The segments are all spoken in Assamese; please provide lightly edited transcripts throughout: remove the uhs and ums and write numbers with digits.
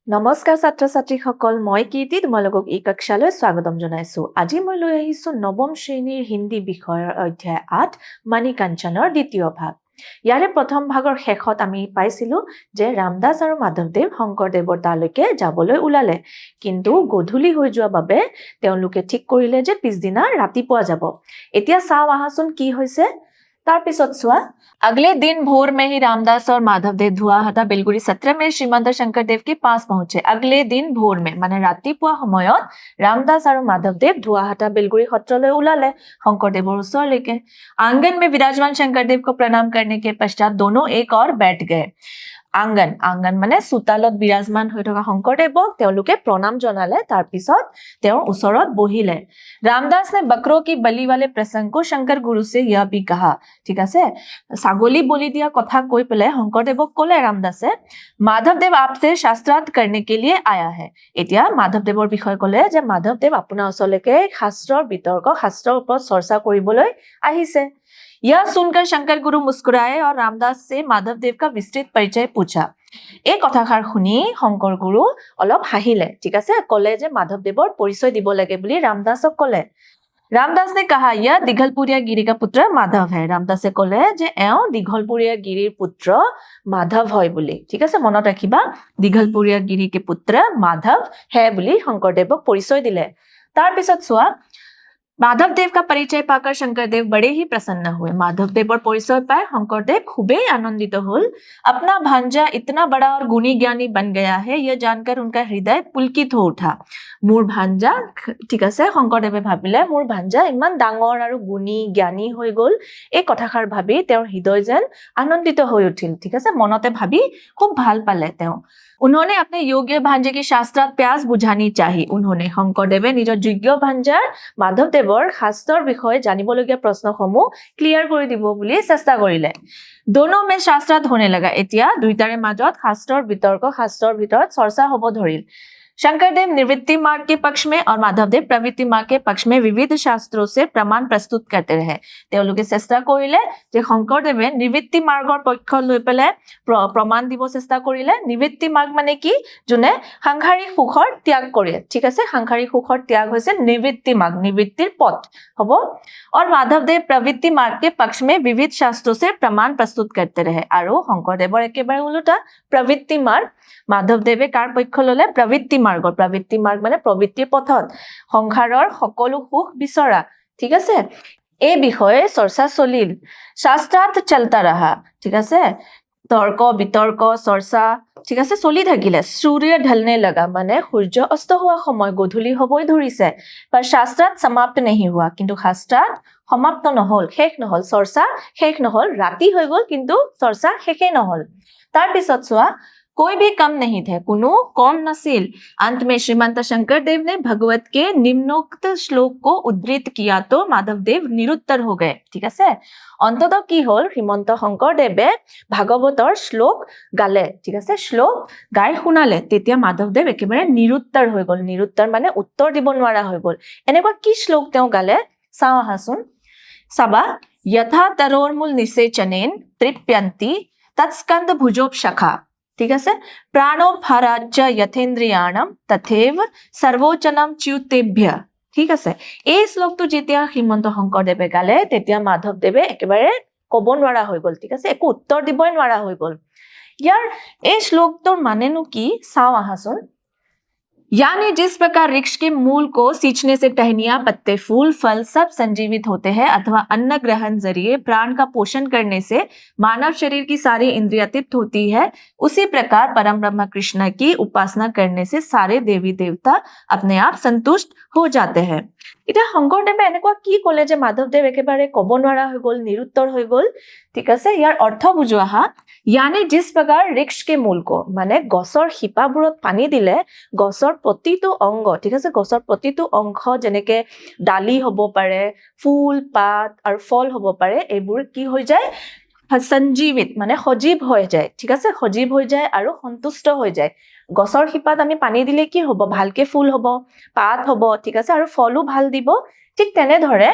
নমস্কাৰ ছাত্ৰ ছাত্ৰীসকল মই কীৰ্তি তোমালোকক এই কক্ষালৈ স্বাগতম জনাইছো আজি মই লৈ আহিছো নৱম শ্ৰেণীৰ হিন্দী বিষয়ৰ অধ্যায় ৮ মানি কাঞ্চনৰ দ্বিতীয় ভাগ ইয়াৰে প্ৰথম ভাগৰ শেষত আমি পাইছিলো যে ৰামদাস আৰু মাধৱদেৱ শংকৰদেৱৰ তালৈকে যাবলৈ ওলালে কিন্তু গধূলি হৈ যোৱা বাবে তেওঁলোকে ঠিক কৰিলে যে পিছদিনা ৰাতিপুৱা যাব এতিয়া চাও আহাচোন কি হৈছে तार पिছত चुआ अगले दिन भोर में ही रामदास और माधवदेव धुआहाटा बेलगुड़ी सत्र में श्रीमंत शंकरदेव के पास पहुंचे अगले दिन भोर में माने रातिपुआ সময়ত रामदास और माधवदेव धुआहाटा बेलगुड़ी सत्रলৈ ওলালে शंकरदेवर ওচৰলৈকে आंगन में विराजमान शंकरदेव को प्रणाम करने के पश्चात दोनों एक और बैठ गए आंगन आंगन माने सुताলত विराजमान হৈ থকা শংকৰদেৱক তেওঁলোকে প্ৰণাম জনালে তাৰ পিছত তেওঁৰ ওচৰত বহিলে रामदास ने बकरों की बलि वाले प्रसंग को शंकर गुरु से यह भी कहा ठीक আছে ছাগলী বলি দিয়া কথা কৈ পেলে শংকৰদেৱক ক'লে रामदासे माधवदेव आपसे शास्त्रार्थ करने के लिए आया है এতিয়া माधवदेৱৰ বিষয়ে ক'লে যে माधवदेव আপোনাৰ ওচৰলৈকে শাস্ত্ৰৰ বিতৰ্ক শাস্ত্ৰৰ ওপৰত চৰ্চা কৰিবলৈ আহিছে यह सुनकर शंकर गुरु मुस्कुराए और रामदास से माधवदेव का विस्तृत परिचय पूछा एक कथाषार শুনি शंकर गुरु অলপ হাঁহিলে ঠিক আছে ক'লে যে माधवदेৱৰ পৰিচয় দিব লাগে বুলি रामदासক ক'লে रामदास ने कहा यह दिघलपुरिया गिरी का पुत्र माधव है रामदासे ক'লে যে এওঁ दिघलपुरिया गिरीर पुत्र माधव হয় বুলি ঠিক আছে মনত ৰাখিবা दिघलपुरिया गिरी के पुत्र माधव है বুলি শংকৰদেৱক পৰিচয় দিলে তাৰ পিছত চোৱা माधवदेव का परिचय पाकर शंकरदेव बड़े ही प्रसन्न हुए माधवदेव और परिचय पाए शंकरदेव खूबे आनंदित हुए अपना भांजा इतना बड़ा और गुणी ज्ञानी बन गया है यह जानकर उनका हृदय पुलकित हो उठा मोर भांजा ठीक আছে শংকৰদেৱে ভাবিলে मोर भांजा ইমান ডাঙৰ আৰু গুণী জ্ঞানী হৈ গল এই কথাষাৰ ভাবি তেওঁৰ হৃদয় যেন আনন্দিত হৈ উঠিল ঠিক আছে মনতে ভাবি খুব ভাল পালে তেওঁ उन्होंने अपने योग्य भांजे की शास्त्रार्थ प्यास बुझानी चाहिए उन्होंने शंकरदेवे निजर योग्य भांजार माधवदेवर शास्त्ৰৰ বিষয়ে জানিবলগীয়া প্ৰশ্নসমূহ ক্লিয়াৰ কৰি দিব বুলি চেষ্টা কৰিলে दोनों में शास्त्रार्थ होने लगा এতিয়া দুইটাৰে মাজত শাস্ত্ৰৰ বিতৰ্ক শাস্ত্ৰৰ ভিতৰত চৰ্চা হ'ব ধৰিল शंकरदेव निवृत्ति मार्ग के पक्ष में और माधवदेव प्रवृत्ति मार्ग के पक्ष में विविध शास्त्रों से प्रमाण प्रस्तुत करते रहे তেওঁলোকে চেষ্টা কৰিলে যে শংকৰদেৱে নিবৃত্তি মাৰ্গৰ পক্ষ লৈ পেলাই প্ৰমাণ দিব চেষ্টা কৰিলে নিবৃত্তি মাৰ্গ মানে কি যোনে সাংসাৰিক সুখৰ ত্যাগ কৰে ঠিক আছে সাংসাৰিক সুখৰ ত্যাগ হৈছে निवृत्ति मार्ग निवृत्तिर पथ হ'ব और माधवदेव प्रवृत्ति मार्ग के पक्ष में विविध शास्त्रों से प्रमाण प्रस्तुत करते रहे আৰু শংকৰদেৱৰ একেবাৰে উল্টা प्रवृत्ति मार्ग माधवदेৱে কাৰ পক্ষ ললে प्रवृत्ति मार्ग प्रवृत्ति मार्ग माने प्रवृत्ति पथत সংসাৰৰ সকলো সুখ বিচৰা ঠিক আছে এই বিষয়ে চৰ্চা চলিল শাস্ত্ৰাৰ্থ চলতা रहा ঠিক আছে তৰ্ক বিতৰ্ক চৰ্চা ঠিক আছে চলি থাকিলে সূৰ্য ঢলনে লগা মানে সূৰ্য অস্ত হোৱা সময় গধূলি হ'বই ধৰিছে पर शास्त्रार्थ समाप्त नहीं हुआ কিন্তু শাস্ত্ৰাৰ্থ সমাপ্ত নহল শেষ নহল চৰ্চা শেষ নহল ৰাতি হৈ গল কিন্তু চৰ্চা শেষে নহল তাৰ পিছত চোৱা कोई भी कम नहीं थे कुनु कौन नसील अंत में श्रीमंत शंकरदेव ने भगवत के निम्नोक्त श्लोक को उद्धृत किया तो माधवदेव निरुत्तर हो गए ठीक है अंततः की होल श्रीमंत शंकरदेवे भागवतर श्लोक गाले ठीक है श्लोक गाय শুনালে তেতিয়া माधवदेव एकेबारे निरुत्तर হৈ গল निरुत्तर माने उत्तर দিব নোৱাৰা হৈ গল এনেকুৱা কি শ্লোক তেওঁ গালে চাও আহাচোন সাবা यथा तरोर्मूल निसेचनेन तृप्यन्ति तत्स्कंद भुजोपशाखा ठीक है प्राणोपहाराच्च यथेन्द्रियाणम तथैव सर्वोचनम च्युतेभ्य ठीक আছে এই শ্লোকটো যেতিয়া শ্ৰীমন্ত শংকৰদেৱে গালে তেতিয়া মাধৱদেৱে একেবাৰে ক'ব নোৱাৰা হৈ গল ঠিক আছে একো উত্তৰ দিবই নোৱাৰা হৈ গল ইয়াৰ এই শ্লোকটোৰ মানেনো কি চাও আহাচোন यानी जिस प्रकार वृक्ष के मूल को सींचने से टहनियां पत्ते फूल फल सब संजीवित होते हैं अथवा अन्न ग्रहण जरिए प्राण का पोषण करने से मानव शरीर की सारी इंद्रियां तृप्त होती है उसी प्रकार परम ब्रह्म कृष्ण की उपासना करने से सारे देवी देवता अपने आप संतुष्ट हो जाते हैं এতিয়া শংকৰদেৱে এনেকুৱা কি ক'লে যে মাধৱদেৱ একেবাৰে ক'ব নোৱাৰা হৈ গল নিৰুত্তৰ হৈ গল ঠিক আছে ইয়াৰ অৰ্থ বুজোৱা হা यानी जिस प्रकार वृक्ष के मूल को माने गছৰ শিপাবোৰত পানী দিলে গছৰ প্ৰতিটো অংগ ঠিক আছে গছৰ প্ৰতিটো অংশ যেনেকে ডালি হ'ব পাৰে ফুল পাত আৰু ফল হ'ব পাৰে এইবোৰ কি হৈ যায় সঞ্জীৱিত মানে সজীৱ হৈ যায় ঠিক আছে সজীৱ হৈ যায় আৰু সন্তুষ্ট হৈ যায় গছৰ শিপাত আমি পানী দিলে কি হ'ব ভালকে ফুল হ'ব পাত হ'ব ঠিক আছে আৰু ফলও ভাল দিব ঠিক তেনে ধৰে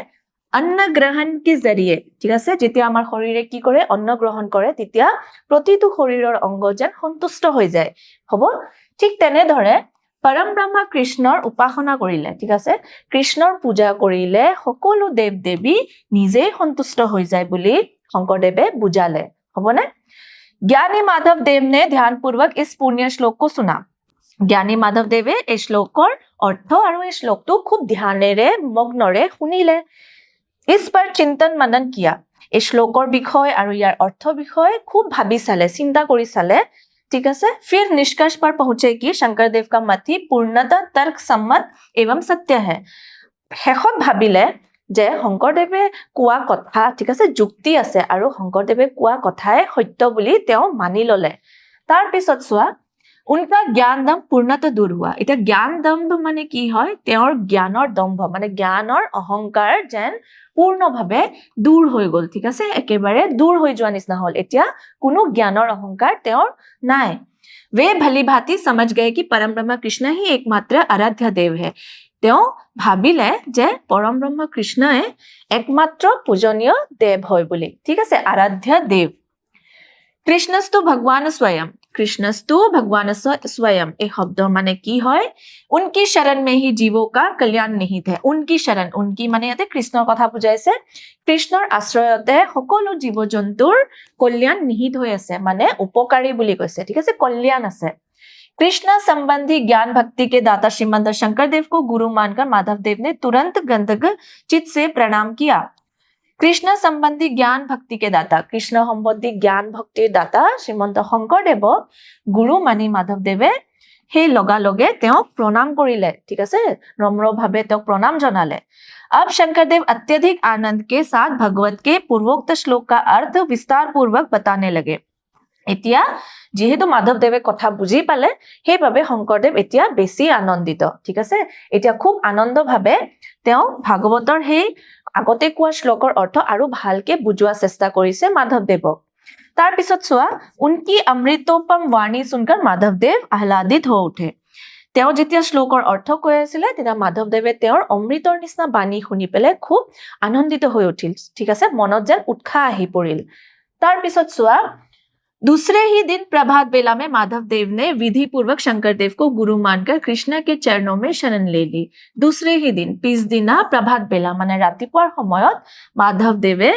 অন্ন গ্ৰহণ के जरिए ঠিক আছে যেতিয়া আমাৰ শৰীৰে কি কৰে অন্ন গ্ৰহণ কৰে তেতিয়া প্ৰতিটো শৰীৰৰ অংগ যেন সন্তুষ্ট হৈ যায় হ'ব ঠিক তেনেদৰে পৰম ব্ৰহ্মা কৃষ্ণৰ উপাসনা কৰিলে ঠিক আছে কৃষ্ণৰ পূজা কৰিলে সকলো দেৱ দেৱী নিজে সন্তুষ্ট হৈ যায় বুলি শংকৰদেৱে বুজালে হ'বনে ज्ञानी माधव देव ने ध्यानपूर्वक इस पुण्य श्लोक को सुना ज्ञानी माधव देवे এই শ্লোকৰ অৰ্থ আৰু এই শ্লোকটো খুব ধ্যানেৰে মগ্নৰে শুনিলে इस पर चिंतन मनन किया এই শ্লোকৰ বিষয় আৰু ইয়াৰ অৰ্থ বিষয় খুব ভাবি চালে চিন্তা কৰি চালে ठीक है फिर निष्कर्ष पर पहुंचे कि शंकरदेव का मत ही पूर्णतः तर्क सम्मत एवं सत्य है शेषत भाबिले যে শংকৰদেৱে কোৱা কথা ঠিক আছে যুক্তি আছে আৰু শংকৰদেৱে কোৱা কথাই সত্য বুলি তেওঁ মানি ললে তাৰ পিছত চোৱা उनका ज्ञान दम्भ पूर्णतः दूर हुआ এটা জ্ঞান দম্ভ মানে কি হয় তেওঁৰ জ্ঞানৰ দম্ভ মানে জ্ঞানৰ অহংকাৰ যেন পূৰ্ণভাৱে দূৰ হৈ গল ঠিক আছে একেবাৰে দূৰ হৈ যোৱা নিচিনা হল এতিয়া কোনো জ্ঞানৰ অহংকাৰ তেওঁৰ নাই वे भली भांति समझ गए कि परम ब्रह्म कृष्ण ही एकमात्र आराध्य देव है তেওঁ ভাবিলে যে পৰম ব্ৰহ্ম কৃষ্ণই একমাত্ৰ পূজনীয় দেৱ হয় বুলি ঠিক আছে আৰাধ্য দেৱ কৃষ্ণস্তু ভগৱান স্বয়ং কৃষ্ণস্তু ভগৱান स्वयं এই শব্দৰ মানে কি হয় उनकी शरण में ही जीवों का कल्याण निहित है उनकी शरण उनकी মানে ইয়াতে কৃষ্ণৰ কথা বুজাইছে কৃষ্ণৰ আশ্ৰয়তে সকলো জীৱ জন্তুৰ কল্যাণ নিহিত হৈ আছে মানে উপকাৰী বুলি কৈছে ঠিক আছে কল্যাণ আছে कृष्ण संबंधी ज्ञान भक्ति के दाता श्रीमंत शंकरदेव को गुरु मानकर माधव देव ने तुरंत गंधक चित्त से प्रणाम किया कृष्ण संबंधी ज्ञान भक्ति के दाता कृष्ण संबंधी ज्ञान भक्तिर दाता श्रीमंत शंकरदेव गुरु मानी माधव देवे हे लगा लगे তেওঁক প্ৰণাম কৰিলে ঠিক আছে নম্ৰভাৱে তেওঁক প্ৰণাম জনালে अब शंकरदेव अत्यधिक आनंद के साथ भगवत के पूर्वोक्त श्लोक का अर्थ विस्तार पूर्वक बताने लगे এতিয়া যেহেতু মাধৱদেৱে কথা বুজি পালে সেইভাবে শংকৰদেৱ এতিয়া বেছি আনন্দিত ঠিক আছে এতিয়া খুব আনন্দভাৱে তেওঁ ভাগৱতৰ সেই আগতে কোৱা শ্লোকৰ অৰ্থ আৰু ভালকে বুজোৱা চেষ্টা কৰিছে মাধৱদেৱক তাৰ পিছত চোৱা উনকি অমৃতোপম বাণী শুনकर মাধৱদেৱ আহ্লাদিত হৈ উঠে তেওঁ যেতিয়া শ্লোকৰ অৰ্থ কৈ আছিল তেতিয়া মাধৱদেৱে তেওঁৰ অমৃতৰ নিচিনা বাণী শুনি পেলাই খুব আনন্দিত হৈ উঠিল ঠিক আছে মনত যেন উৎসাহ আহি পৰিল তাৰ পিছত চোৱা दूसरे ही दिन प्रभात बेला में माधव देव ने विधि पूर्वक शंकर देव को गुरु मानकर कृष्ण के चरणों में शरण ले ली दूसरे ही दिन पिछदिना प्रभात बेला माने रातिपुৱাৰ সময়ত माधव देवे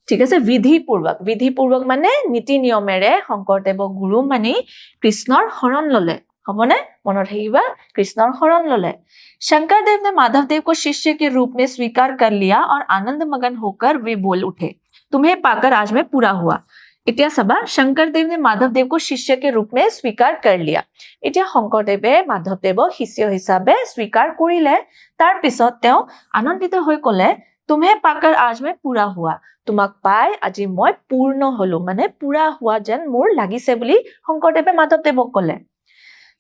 ঠিক আছে विधि पूर्वक माने नीति नियमेरे शंकरदेवक गुरु मानी कृष्णर शरण लले हबने मन रखिबा कृष्णर शरण लले शंकरदेव ने माधव देव को शिष्य के रूप में स्वीकार कर लिया और आनंद मगन होकर वे बोल उठे तुम्हें पाकर आज मैं पूरा हुआ এতিয়া সবা শংকৰদেৱ ने माधवदेव को शिष्य के रूप में स्वीकार कर लिया এতিয়া শংকৰদেৱে মাধৱদেৱক শিষ্য হিচাপে স্वीकार কৰিলে তাৰ পিছত তেওঁ আনন্দিত হৈ ক'লে तुम्हें पाकर आज मैं पूरा हुआ তোমাক পাই আজি মই পূৰ্ণ হলো মানে पूरा हुआ যেন মোৰ লাগিছে বুলি শংকৰদেৱে মাধৱদেৱক ক'লে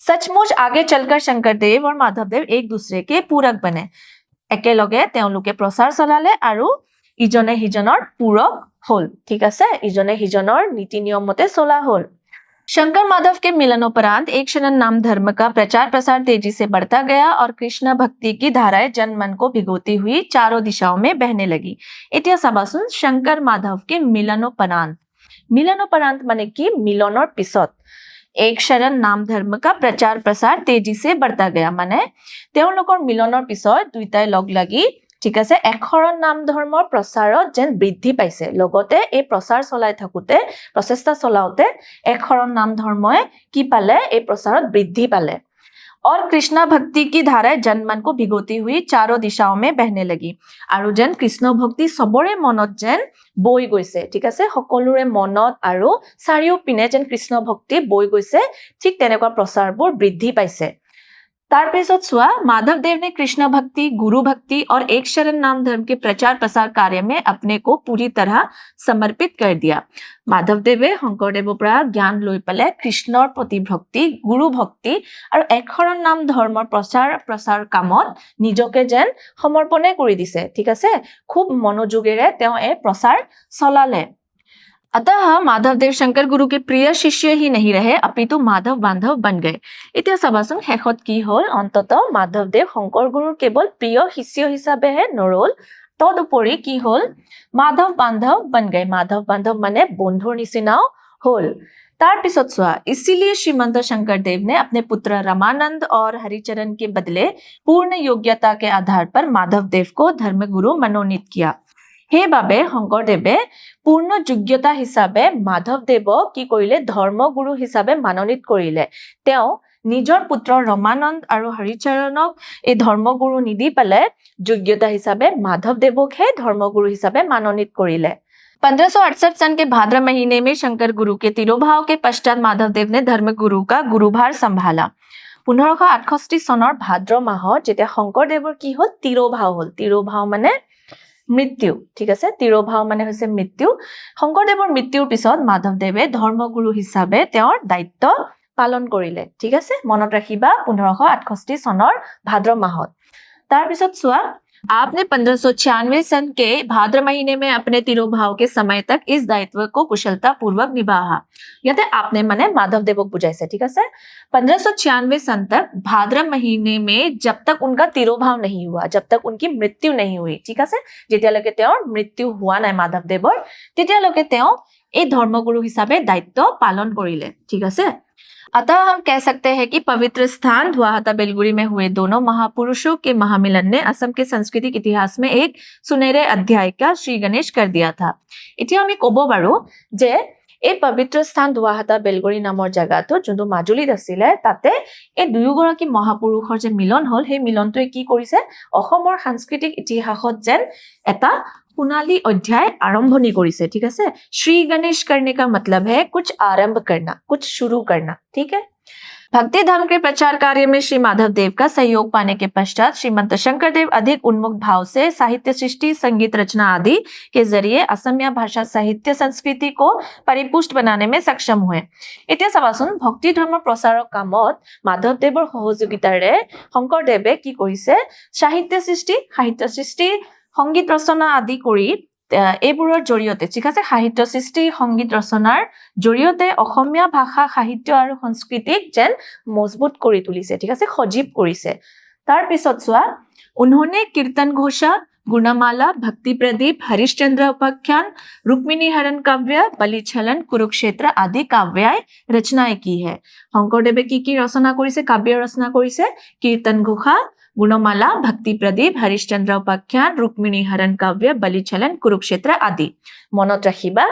सचमुच आगे चलकर शंकरदेव और माधवदेव एक दूसरे के पूरक बने একেলগে তেওঁলোকে প্ৰচাৰ চলালে আৰু ইজনে হিজনৰ পূৰক होल ठीक है इजने हिजनर नीति नियम मते सोला होल शंकर माधव के मिलनोपरांत एक शरण नाम धर्म का प्रचार प्रसार तेजी से बढ़ता गया और कृष्ण भक्ति की धाराएं जन मन को भिगोती हुई चारों दिशाओं में बहने लगी इतिया सबासुन शंकर माधव के मिलनोपरांत माने कि मिलनर पिছত एक शरण नाम धर्म का प्रचार प्रसार तेजी से बढ़ता गया माने তেওঁলোকৰ মিলনৰ পিছত দুইটাই লগ লাগি ঠিক আছে এশৰণ নাম ধৰ্মৰ প্ৰচাৰত যেন বৃদ্ধি পাইছে লগতে এই প্ৰচাৰ চলাই থাকুতে প্ৰচেষ্টা চলাওতে এশৰণ নাম ধৰ্মই কি পালে এই প্ৰচাৰত বৃদ্ধি পালে और कृष्णा भक्ति की धाराएं जनमन को भिगोती हुई चारों दिशाओं में बहने लगी আৰু যেন কৃষ্ণ ভক্তি সবৰে মনত যেন বৈ গৈছে ঠিক আছে সকলোৰে মনত আৰু চাৰিও পিনে যেন কৃষ্ণ ভক্তি বৈ গৈছে ঠিক তেনেকুৱা প্ৰচাৰবোৰ বৃদ্ধি পাইছে तार पिছত चुआ माधव देव ने कृष्ण भक्ति गुरु भक्ति और एक शरण नाम धर्म के प्रचार प्रसार कार्य में अपने को पूरी तरह समर्पित कर दिया माधव देवे शंकरदेव পৰা ज्ञान লৈ পেলে কৃষ্ণৰ প্ৰতি ভক্তি গুৰু ভক্তি আৰু এক শৰণ নাম ধৰ্মৰ প্ৰচাৰ কামত নিজকে যেন সমৰ্পণে কৰি দিছে ঠিক আছে খুব মনোযোগেৰে তেওঁ এই প্ৰচাৰ চলালে अतः माधवदेव शंकर गुरु के प्रिय शिष्य ही नहीं रहे अपितु माधव बांधव बन गए इतिया सबासुन शेषत की हल अंततः माधवदेव शंकर गुरुर केवल प्रिय शिष्य हिसाबेহে नरल তদুপৰি কি হল মাধৱ বান্ধৱ বন গয়ে মাধৱ বান্ধৱ মানে বন্ধুৰ নিচিনাও হল तार पिছত चुआ इसीलिए श्रीमंत शंकरदेव ने अपने पुत्र रामानंद और हरिचरण के बदले पूर्ण योग्यता के आधार पर माधव देव को धर्मगुरु मनोनीत किया সেইবাবে শংকৰদেৱে পূৰ্ণ যোগ্যতা হিচাপে মাধৱদেৱক কি কৰিলে ধৰ্মগুৰু হিচাপে মনোনীত কৰিলে তেওঁ নিজৰ পুত্ৰ ৰমানন্দ আৰু হৰিচৰণক এই ধৰ্মগুৰু নিদি পেলে যোগ্যতা হিচাপে মাধৱদেৱকহে ধৰ্মগুৰু হিচাপে মনোনীত কৰিলে 1568 सन के भाद्र महीने में शंकर गुरु के तिरोभाव के पश्चात माधवदेव ने धर्मगुरु का गुरुभार संभाला 1568 सনৰ भाद्र माहत যেতিয়া শংকৰদেৱৰ কি হল তিৰোভাव মানে মৃত্যু ঠিক আছে তিৰোভাव মানে হৈছে মৃত্যু শংকৰদেৱৰ মৃত্যুৰ পিছত মাধৱদেৱে ধৰ্মগুৰু হিচাপে তেওঁৰ দায়িত্ব পালন কৰিলে ঠিক আছে মনত ৰাখিবা 1568 সনৰ ভাদ্ৰ মাহত তাৰ পিছত চোৱা आपने 1596 सन के भाद्र महीने में अपने तिरोभाव के समय तक इस दायित्व को कुशलता पूर्वक निभाया याते आपने माने माधवदेवक बुझाइছে ठीक है 1596 सन तक भाद्र महीने में जब तक उनका तिरोभाव नहीं हुआ जब तक उनकी मृत्यु नहीं हुई ठीक है जेतियालके তেওঁৰ मृत्यु हुआ নাই माधवदेवर तेतियालके তেওঁ এই ধৰ্মগুৰু হিচাপে দায়িত্ব পালন কৰিলে ঠিক আছে अतः हम कह सकते हैं कि पवित्र स्थान धुआहाता बेलगुरी में हुए दोनों महापुरुषों के महामिलन ने असम के सांस्कृतिक इतिहास में एक सुनहरे अध्याय का श्री गणेश कर दिया था এতিয়া আমি কব পাৰো যে এই পবিত্ৰ স্থান ধুৱাহাটা বেলগৰি নামৰ জায়গাটো যোনটো মাজুলীত আছিলে তাতে এই দুয়োগৰাকী মহাপুৰুষৰ যে মিলন হল সেই মিলনটোৱে কি কৰিছে অসমৰ সাংস্কৃতিক ইতিহাসত যেন এটা पुनाली अध्याय आरंभनी करिसे ठीक है श्री गणेश करने का मतलब है कुछ आरंभ करना कुछ शुरू करना ठीक है भक्ति धर्म के प्रचार कार्य में श्री माधव देव का सहयोग पाने के पश्चात श्रीमंत शंकरदेव अधिक उन्मुख भाव से साहित्य सृष्टि संगीत रचना आदि के जरिए असमिया भाषा साहित्य संस्कृति को परिपुष्ट बनाने में सक्षम हुए এতিয়া চাবাচোন ভক্তি ধৰ্ম প্ৰচাৰৰ কামত মাধৱদেৱৰ সহযোগিতাৰে শংকৰদেৱে কি কৰিছে সাহিত্য সৃষ্টি সংগীত ৰচনা আদি কৰি এইবোৰৰ জৰিয়তে ঠিক আছে সাহিত্য সৃষ্টি সংগীত ৰচনাৰ জৰিয়তে অসমীয়া ভাষা সাহিত্য আৰু সংস্কৃতিক যেন মজবুত কৰি তুলিছে ঠিক আছে সজীৱ কৰিছে তাৰ পিছত চোৱা उन्होंने कीर्तन घोषा गुणमाला भक्ति प्रदीप हरिश्चंद्र उपाख्यान रुक्मिणी हरण काव्य बलिछलन कुरुक्षेत्र आदि काव्याय रचनाएं की है শংকৰদেৱে কি ৰচনা কৰিছে কাব্য ৰচনা কৰিছে कीर्तन घोषा गुणमाला भक्ति प्रदीप हरिश्चंद्र उपाख्यान रुक्मिणी हरण काव्य बलिछलन कुरुक्षेत्र आदि मनत राखिबा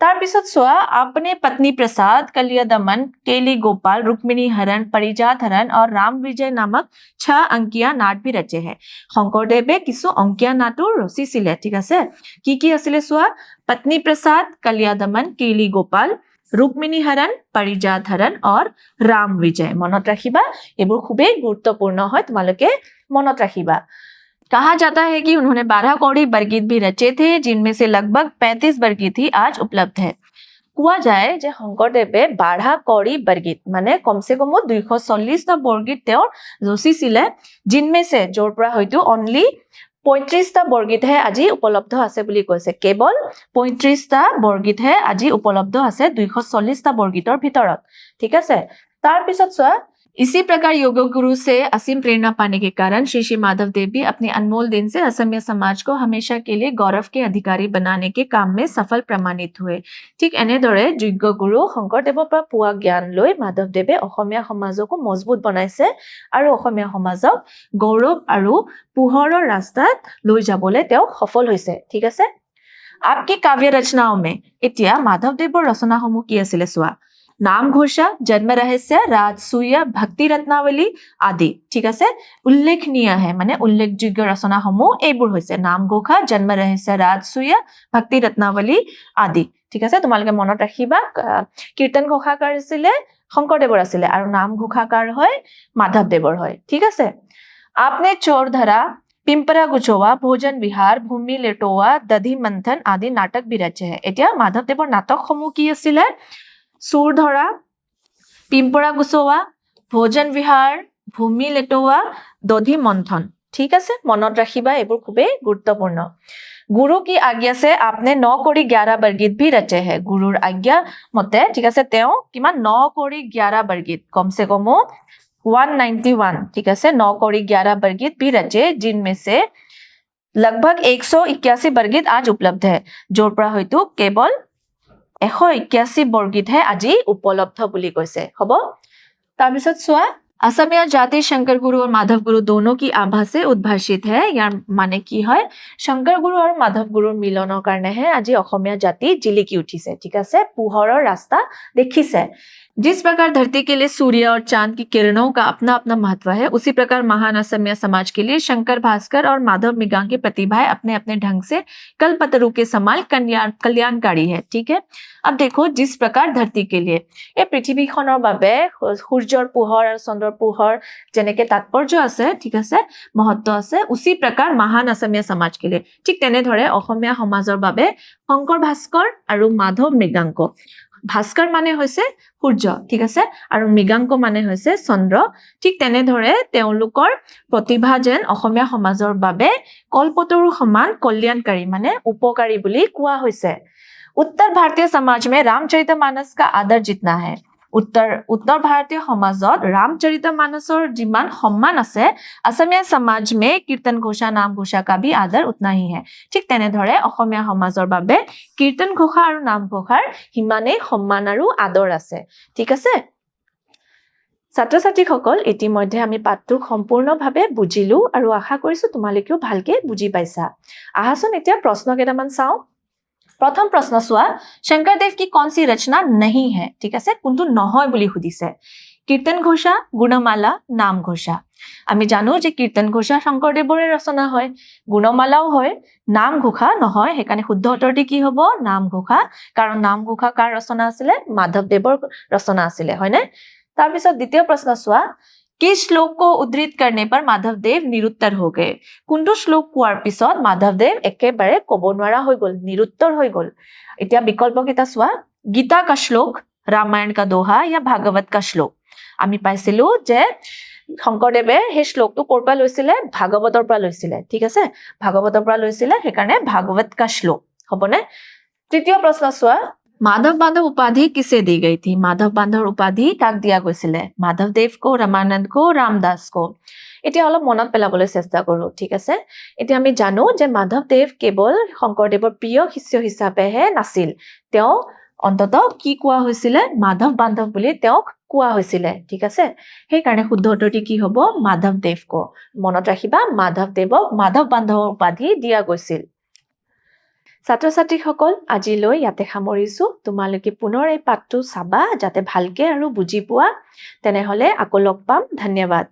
तार पिছত सोआ अपने पत्नी प्रसाद कलिया दमन केली गोपाल रुक्मिणी हरण परिजात हरण और राम विजय नामक 6 अंकिया नाट भी रचे हैं শংকৰদেৱে কিছু अंकिया नाटो रचिছিলে ঠিক আছে কি আছিলে সোआ पत्नी प्रसाद कलिया दमन केली गोपाल रुक्मिणी हरण परिजात हरण और राम विजय मनत राखिबा एबुर खुबे गुरुत्वपूर्ण है तुमालोके मनत राखिबा कहा जाता है कि उन्होंने 12 कौड़ी बरगीत भी रचे थे जिनमें से लगभग 35 बरगीत ही आज उपलब्ध है কোৱা যায় যে শংকৰদেৱে 12 कौड़ी बरगीत माने कम से कम 240 টা বৰগীত তেওঁ ৰচিছিলে जिनमें से जोर পৰা হয়তো অনলি 35 টা বৰগীত হে আজি উপলব্ধ আছে বুলি কৈছে কেৱল 35 টা বৰগীত হে আজি উপলব্ধ আছে 240 টা বৰগীতৰ ভিতৰত ঠিক আছে তাৰ পিছত চোৱা इसी प्रकार योग गुरु से असीम प्रेरणा पाने के कारण श्री श्री माधव देव भी अपने अनमोल दिन से असमिया समाज को हमेशा के लिए गौरव के अधिकारी बनाने के काम में सफल प्रमाणित हुए ठीक এনেদৰে যোগ্য গুৰু শংকৰদেৱৰ পৰা পোৱা জ্ঞান লৈ মাধৱদেৱে অসমীয়া সমাজক মজবুত বনাইছে আৰু অসমীয়া সমাজক গৌৰৱ আৰু পোহৰৰ ৰাস্তাত লৈ যাবলৈ তেওঁ সফল হৈছে ঠিক আছে आपकी काव्य रचनाओं में এতিয়া মাধৱদেৱৰ ৰচনাসমূহ কি আছিল চোৱা नाम घोषा जन्म रहस्य राजसूय भक्ति रत्नावली आदि ठीक है उल्लेखनीय है माने उल्लेखযোগ্য रचनाসমূহ এইবোৰ হৈছে नाम घोषा जन्म रहस्य राजसूय भक्ति रत्नावली आदि ठीक है তোমালোকে মনত ৰাখিবা কীৰ্তন ঘোষাকাৰ আছিল শংকৰদেৱৰ আছিল আৰু नाम ঘোষাকাৰ হয় মাধৱদেৱৰ হয় ঠিক আছে आपने चोर धरा पिंपरा गुचोवा भोजन विहार भूमि लेटोवा दधी मंथन आदि नाटक भी रचे है এতিয়া মাধৱদেৱৰ নাটকসমূহ কি আছিল चोर धरा पिंपरा गुचोवा भोजन विहार भूमि लेटोवा दधी मंथन ठीक है मनत राखिबा एबुर खुबे गुरुत्वपूर्ण गुरु की आज्ञा से आपने 9 कौड़ी 11 बरगीत भी रचे हैं गुरुर आज्ञा मते ठीक है तेओ किमान 9 कौड़ी 11 बरगीत कम से कम 191 ठीक है 9 कौड़ी 11 बरगीत भी रचे जिनमें से लगभग 181 बरगीत आज उपलब्ध है जोर পৰা হয়তো কেৱল 181 বৰগীতহে আজি উপলব্ধ বুলি কৈছে হ'ব তাৰ পিছত চোৱা असमिया जाति शंकर गुरु और माधव गुरु दोनों की आभा से उद्भाषित है यार माने की है शंकर गुरु और माधव गुरु मिलনৰ কাৰণে হে আজি অসমীয়া জাতি জিলিকি উঠিছে ঠিক আছে পোহৰৰ ৰাস্তা দেখিছে जिस प्रकार धरती के लिए सूर्य और चांद की किरणों का अपना अपना महत्व है उसी प्रकार महान असमिया समाज के लिए शंकर भास्कर और माधव मिगांग की प्रतिभाएं अपने अपने ढंग से कल्पतरु के समान कल्याणकारी है ठीक है अब देखो जिस प्रकार धरती के लिए এই পৃথিৱীখনৰ বাবে সূৰ্যৰ পোহৰ আৰু চন্দ্ৰৰ পোহৰ যেনেকে তাৎপৰ্য আছে ঠিক আছে महत्व আছে उसी प्रकार महान असमिया समाज के लिए ঠিক তেনেদৰে অসমীয়া সমাজৰ বাবে শংকৰ ভাস্কৰ আৰু মাধৱ মৃগাংক ভাস্কৰ মানে হৈছে সূৰ্য ঠিক আছে আৰু মৃগাংক মানে হৈছে চন্দ্ৰ ঠিক তেনেদৰে তেওঁলোকৰ প্ৰতিভা যেন অসমীয়া সমাজৰ বাবে কল্পতৰু সমান কল্যাণকাৰী মানে উপকাৰী বুলি কোৱা হৈছে उत्तर भारतीय समाज में रामचरितमानस का आदर जितना है उत्तर भारतीय समाजत रामचरितमानसर जिमान सम्मान আছে असमिया समाज में कीर्तन घोषा नाम घोषा का भी आदर उतना ही है ठीक तेने धरे অসমীয়া সমাজৰ বাবে कीर्तन घोषा আৰু নাম ঘোষাৰ হিমানে সম্মান আৰু আদৰ আছে ঠিক আছে ছাত্ৰ ছাত্ৰীসকল ইতিমধ্যে আমি পাঠটো সম্পূৰ্ণভাৱে বুজিলো আৰু আশা কৰিছো তোমালোকেও ভালকে বুজি পাইছা আহাচোন এতিয়া প্ৰশ্ন কেইটামান চাও प्रथम प्रश्न सुआ शंकरदेव की कौन सी रचना नहीं है ठीक है कुंतु নহয় বুলি সুধিছে कीर्तन घोषा गुणमाला नाम घोषा আমি জানো যে कीर्तन घोषा শংকৰদেৱৰে ৰচনা হয় গুণমালাও হয় নাম ঘোষা নহয় হেকানে শুদ্ধ উত্তৰটি কি হ'ব নাম ঘোষা কাৰণ নাম ঘোষা কাৰ ৰচনা আছিল মাধৱদেৱৰ ৰচনা আছিল হয়নে তাৰ পিছত দ্বিতীয় প্ৰশ্ন সুआ किस श्लोक को उद्धृत करने पर माधवदेव निरुत्तर हो गए कुंटू श्लोक कोৱাৰ পিছত माधवदेव একেবাৰে ক'ব নোৱাৰা হৈ গল নিरुत्तर হৈ গল এতিয়া বিকল্প কিটা চোৱা गीता का श्लोक रामायण का दोहा या भागवत का श्लोक আমি পাইছিলো যে শংকৰদেৱে हे শ্লোকটো ক'ৰ পৰা লৈছিলে ভাগৱতৰ পৰা লৈছিলে ঠিক আছে ভাগৱতৰ পৰা লৈছিলে হেকাৰণে भागवत का श्लोक হ'বনে তৃতীয় প্ৰশ্ন চোৱা माधव बांधव उपाधि किसे दी गई थी माधव बांधव उपाधि काक दिया গৈছিলে माधवदेव को रामानंद को रामदास को এতিয়া অলপ মনত পেলাবলৈ চেষ্টা কৰো ঠিক আছে এতিয়া আমি জানো যে মাধৱদেৱ কেৱল শংকৰদেৱৰ প্ৰিয় শিষ্য হিচাপেহে নাছিল তেওঁ অন্তত কি কোৱা হৈছিলে মাধৱ বান্ধৱ বুলি তেওঁক কোৱা হৈছিলে ঠিক আছে সেই কাৰণে শুদ্ধ উত্তৰটি কি হ'ব মাধৱদেৱ কো মনত ৰাখিবা মাধৱদেৱক মাধৱ বান্ধৱ উপাধি দিয়া গৈছিল ছাত্ৰ ছাত্ৰীসকল আজিলৈ ইয়াতে সামৰিছো তোমালোকে পুনৰ এই পাঠটো চাবা যাতে ভালকে আৰু বুজি পোৱা তেনেহলে আকৌ লগ পাম ধন্যবাদ